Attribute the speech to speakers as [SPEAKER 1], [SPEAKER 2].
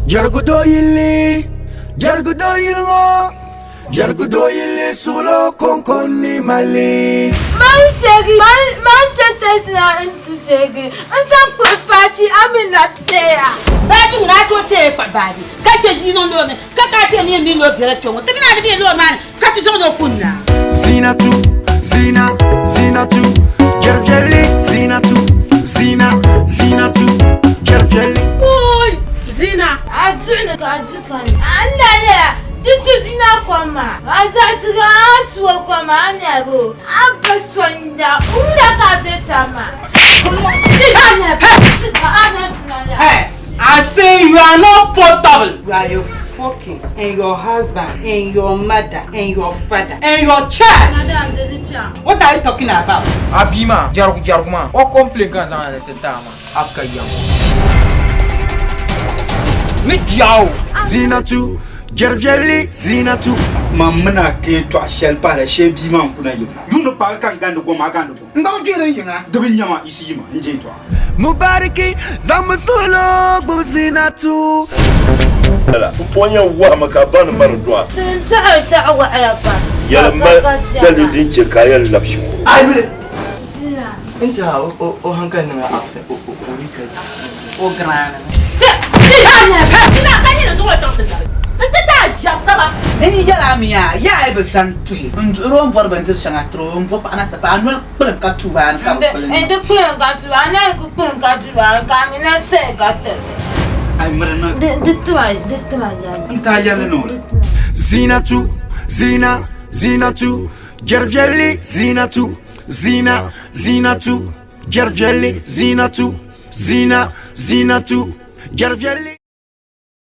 [SPEAKER 1] Jargudo yili, jargudo yilgo, jargudo yili solo konkoni mali.
[SPEAKER 2] Man segi, man tetes na inti segi. Ansan kwa party amina teya.
[SPEAKER 3] Badi na to te pa badi. Kache jino ndone, kakate ni mi no direction. Tabina ni lo man, kati so do kunna.
[SPEAKER 1] Zinatu, zinatu, jarjeli, zinatu, zinatu, jarjeli.
[SPEAKER 3] Oi, Zina.
[SPEAKER 2] Azuna ka azikani. Anale, disu zina kwama. Azasiga atwa kwama anabo. Abaswanda, ka detama.
[SPEAKER 3] Hey, I say you are not portable. You are your fucking and your husband and your mother and your father and your child.
[SPEAKER 2] Madam Dedicha.
[SPEAKER 3] What are you talking about?
[SPEAKER 4] Abima, jaruguma. O complain kan sa na tetama. Akayam. Midiao.
[SPEAKER 1] Zinatu, jarjeli, zinatu.
[SPEAKER 5] Mamana ke to ashel para shebi man kuna yi. Yuno pa kan gando go ma gando go. Ndaw jere yinga. Dobi nyama isi ma nje to.
[SPEAKER 1] Mubariki, zamusolo, zinatu.
[SPEAKER 6] Mponya wa makabana marudwa.
[SPEAKER 2] Tinta wa alapa.
[SPEAKER 6] Yalma dalilin ce kayan lapshi.
[SPEAKER 7] Ai inta o hankan na aksa o rika
[SPEAKER 3] O grana. Ini jala miya ya ai besan tuhi. Ron vorbantir sanga tro, vo pana ta panwel pren ka tuban ka.
[SPEAKER 2] Ende kwen ka tu, ana ku kwen ka tu ba ka mina se ka te.
[SPEAKER 5] Ai marana.
[SPEAKER 2] Ditwa ya.
[SPEAKER 5] Inta yalla no.
[SPEAKER 1] Zinatu, zinatu, jarjeli, zinatu, zinatu, jarjeli, zinatu, zinatu, jarjeli.